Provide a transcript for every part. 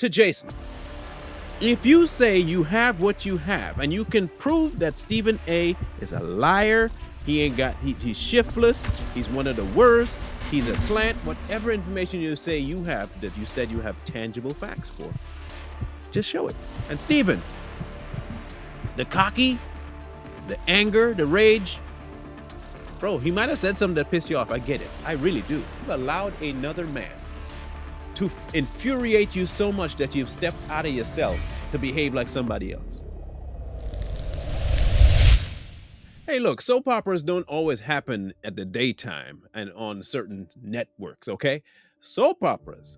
to Jason. If you say you have what you have and you can prove that Stephen A is a liar, he's shiftless, he's one of the worst, he's a plant, whatever information you say you have that you said you have tangible facts for, just show it. And Stephen, the cocky, the anger, the rage, bro, he might have said something that pissed you off. I get it. I really do. You've allowed another man to infuriate you so much that you've stepped out of yourself to behave like somebody else. Hey, look, soap operas don't always happen at the daytime and on certain networks, okay? Soap operas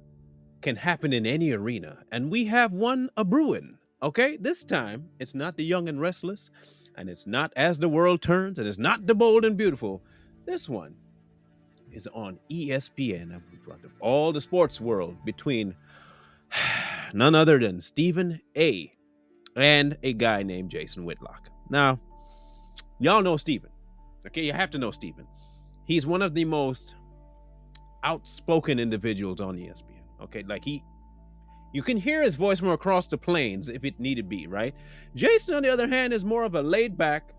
can happen in any arena, and we have one a brewing, okay? This time, it's not The Young and Restless, and it's not As the World Turns, and it's not The Bold and Beautiful. This one is on ESPN, all the sports world, between none other than Stephen A and a guy named Jason Whitlock. Now, y'all know Stephen. Okay, you have to know Stephen. He's one of the most outspoken individuals on ESPN. Okay, like you can hear his voice from across the plains if it needed be, right? Jason, on the other hand, is more of a laid back,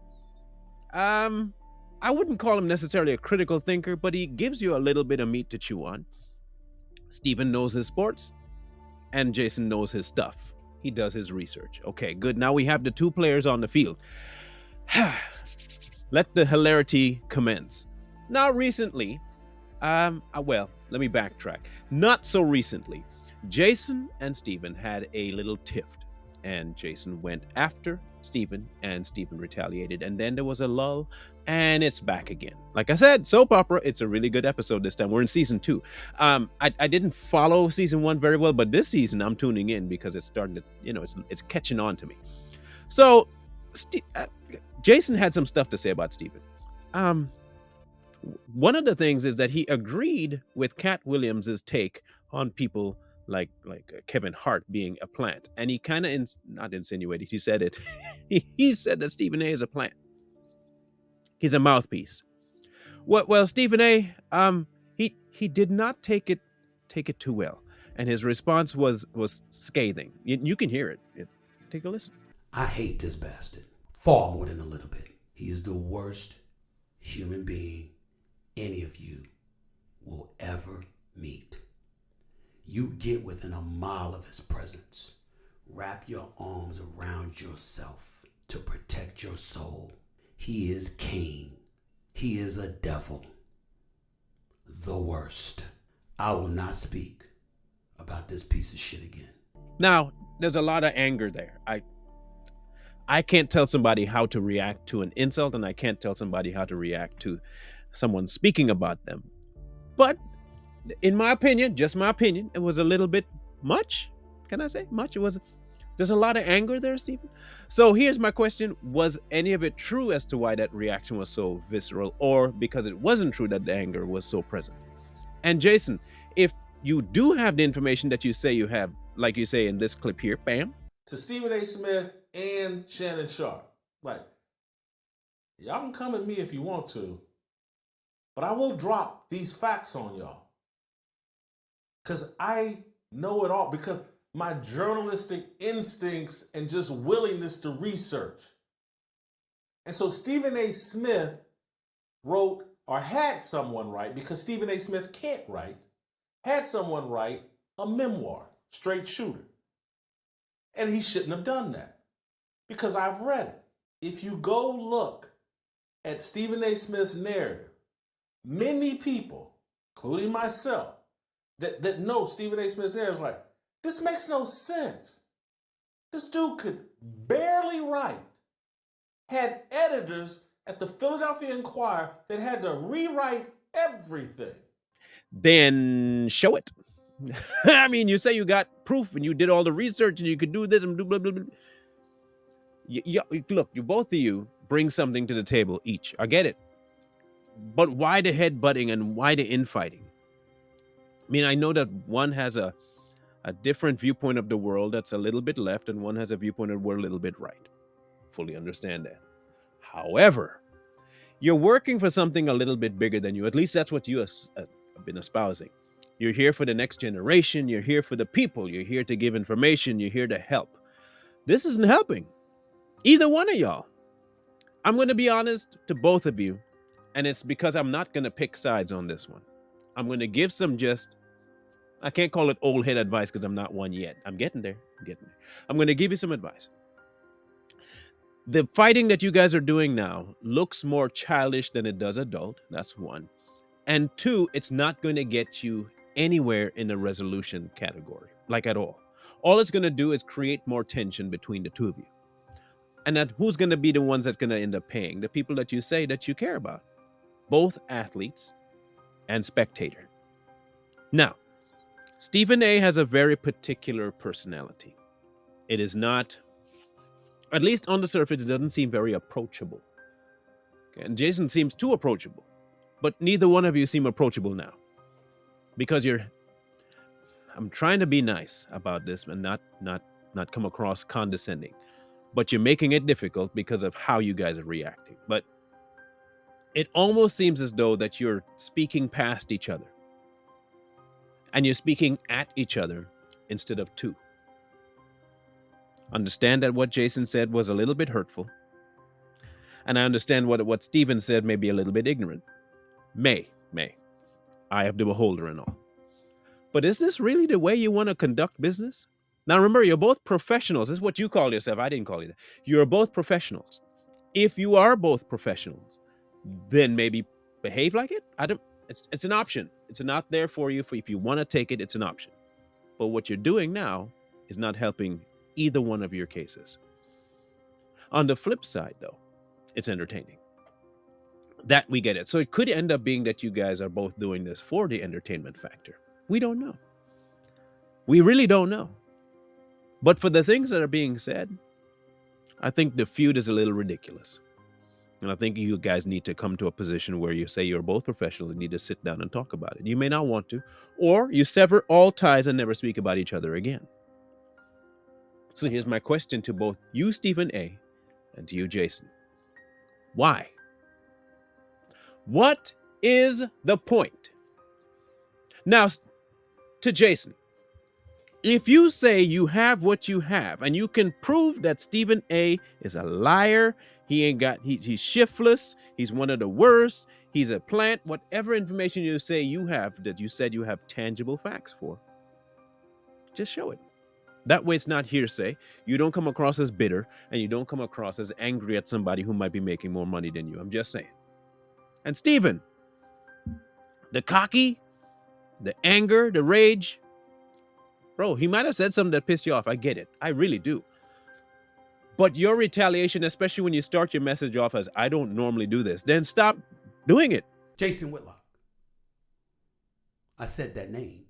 I wouldn't call him necessarily a critical thinker, but he gives you a little bit of meat to chew on. Stephen knows his sports, and Jason knows his stuff. He does his research. Okay, good. Now we have the two players on the field. Let the hilarity commence. Now, recently, well, let me backtrack. Not so recently, Jason and Stephen had a little tiff, and Jason went after Stephen, and Stephen retaliated, and then there was a lull, and it's back again. Like I said, soap opera, it's a really good episode this time. We're in season 2. I didn't follow season 1 very well, but this season I'm tuning in because it's starting to, it's catching on to me. So Jason had some stuff to say about Stephen. One of the things is that he agreed with Cat Williams's take on people like Kevin Hart being a plant, and he kind of not insinuated, he said it. He said that Stephen A is a plant. He's a mouthpiece. Well, Stephen A, he did not take it too well, and his response was scathing. You can hear it. Take a listen. I hate this bastard far more than a little bit. He is the worst human being any of you will ever meet. You get within a mile of his presence. Wrap your arms around yourself to protect your soul. He is Cain. He is a devil. The worst. I will not speak about this piece of shit again. Now, there's a lot of anger there. I can't tell somebody how to react to an insult, and I can't tell somebody how to react to someone speaking about them. But in my opinion, just my opinion, it was a little bit much. Can I say much? There's a lot of anger there, Stephen. So here's my question. Was any of it true as to why that reaction was so visceral, or because it wasn't true that the anger was so present? And Jason, if you do have the information that you say you have, like you say in this clip here, bam. To Stephen A. Smith and Shannon Sharp, like, y'all can come at me if you want to, but I will drop these facts on y'all. Because I know it all, because my journalistic instincts and just willingness to research. And so Stephen A. Smith wrote, or had someone write, because Stephen A. Smith can't write, had someone write a memoir, Straight Shooter. And he shouldn't have done that, because I've read it. If you go look at Stephen A. Smith's narrative, many people, including myself, that know Stephen A. Smith's narrative is like, this makes no sense. This dude could barely write. Had editors at the Philadelphia Inquirer that had to rewrite everything. Then show it. I mean, you say you got proof and you did all the research and you could do this and do blah, blah, blah. Look, both of you bring something to the table each. I get it. But why the headbutting and why the infighting? I mean, I know that one has a different viewpoint of the world that's a little bit left, and one has a viewpoint of the world a little bit right. Fully understand that. However, you're working for something a little bit bigger than you. At least that's what you have been espousing. You're here for the next generation. You're here for the people. You're here to give information. You're here to help. This isn't helping either one of y'all. I'm going to be honest to both of you, and it's because I'm not going to pick sides on this one. I'm going to give some I can't call it old head advice because I'm not one yet. I'm getting there. I'm going to give you some advice. The fighting that you guys are doing now looks more childish than it does adult. That's one. And two, it's not going to get you anywhere in the resolution category, like at all. All it's going to do is create more tension between the two of you. And that who's going to be the ones that's going to end up paying? The people that you say that you care about, both athletes and spectator. Now, Stephen A has a very particular personality. It is not, at least on the surface, it doesn't seem very approachable. Okay, and Jason seems too approachable, but neither one of you seem approachable now because I'm trying to be nice about this and not come across condescending, but you're making it difficult because of how you guys are reacting. But it almost seems as though that you're speaking past each other and you're speaking at each other instead of to. Understand that what Jason said was a little bit hurtful. And I understand what Stephen said may be a little bit ignorant. May. I have the beholder and all. But is this really the way you want to conduct business? Now remember, you're both professionals. This is what you call yourself. I didn't call you that. You're both professionals. If you are both professionals, then maybe behave like it. It's an option. It's not there for you. If you want to take it, it's an option. But what you're doing now is not helping either one of your cases. On the flip side, though, it's entertaining. That we get it. So it could end up being that you guys are both doing this for the entertainment factor. We don't know. We really don't know. But for the things that are being said, I think the feud is a little ridiculous. And I think you guys need to come to a position where you say you're both professionals and need to sit down and talk about it. You may not want to, or you sever all ties and never speak about each other again. So here's my question to both you, Stephen A., and to you, Jason. Why? What is the point? Now, to Jason, if you say you have what you have and you can prove that Stephen A. is a liar, he's shiftless, he's one of the worst, he's a plant, whatever information you say you have that you said you have tangible facts for, just show it. That way it's not hearsay. You don't come across as bitter and you don't come across as angry at somebody who might be making more money than you. I'm just saying. And Stephen, the cocky, the anger, the rage, bro, he might have said something that pissed you off. I get it. I really do. But your retaliation, especially when you start your message off as, I don't normally do this, then stop doing it. Jason Whitlock. I said that name.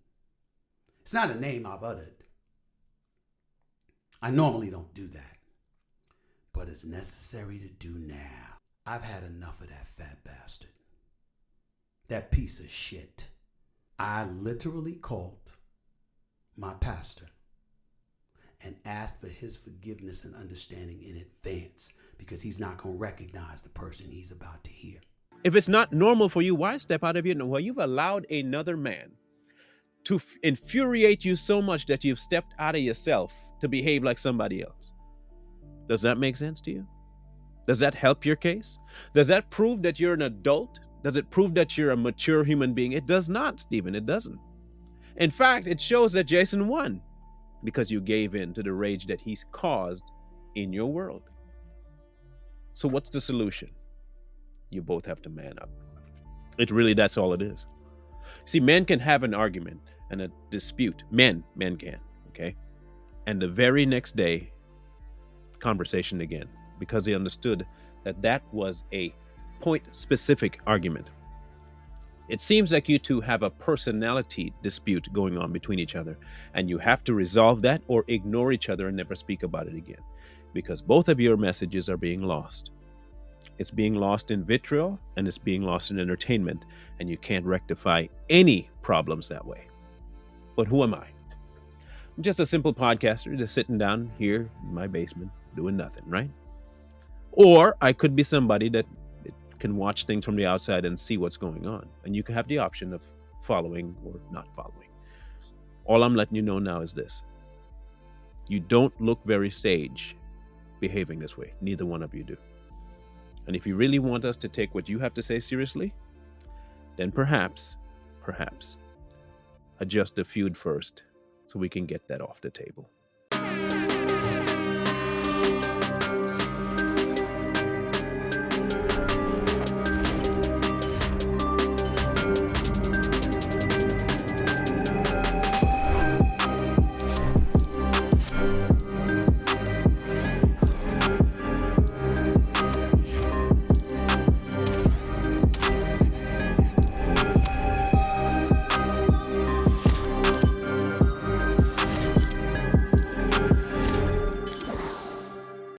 It's not a name I've uttered. I normally don't do that, but it's necessary to do now. I've had enough of that fat bastard. That piece of shit. I literally called my pastor and asked for his forgiveness and understanding in advance because he's not going to recognize the person he's about to hear. If it's not normal for you, why step out of your... Well, you've allowed another man to infuriate you so much that you've stepped out of yourself to behave like somebody else. Does that make sense to you? Does that help your case? Does that prove that you're an adult? Does it prove that you're a mature human being? It does not, Stephen. It doesn't. In fact, it shows that Jason won because you gave in to the rage that he's caused in your world. So what's the solution? You both have to man up. That's all it is. See, men can have an argument and a dispute. Men can, okay? And the very next day, conversation again, because they understood that was a point-specific argument. It seems like you two have a personality dispute going on between each other, and you have to resolve that or ignore each other and never speak about it again, because both of your messages are being lost. It's being lost in vitriol, and it's being lost in entertainment, and you can't rectify any problems that way. But who am I? I'm just a simple podcaster, just sitting down here in my basement doing nothing, right? Or I could be somebody that can watch things from the outside and see what's going on. And you can have the option of following or not following. All I'm letting you know now is this: you don't look very sage behaving this way. Neither one of you do. And if you really want us to take what you have to say seriously, then perhaps adjust the feud first so we can get that off the table.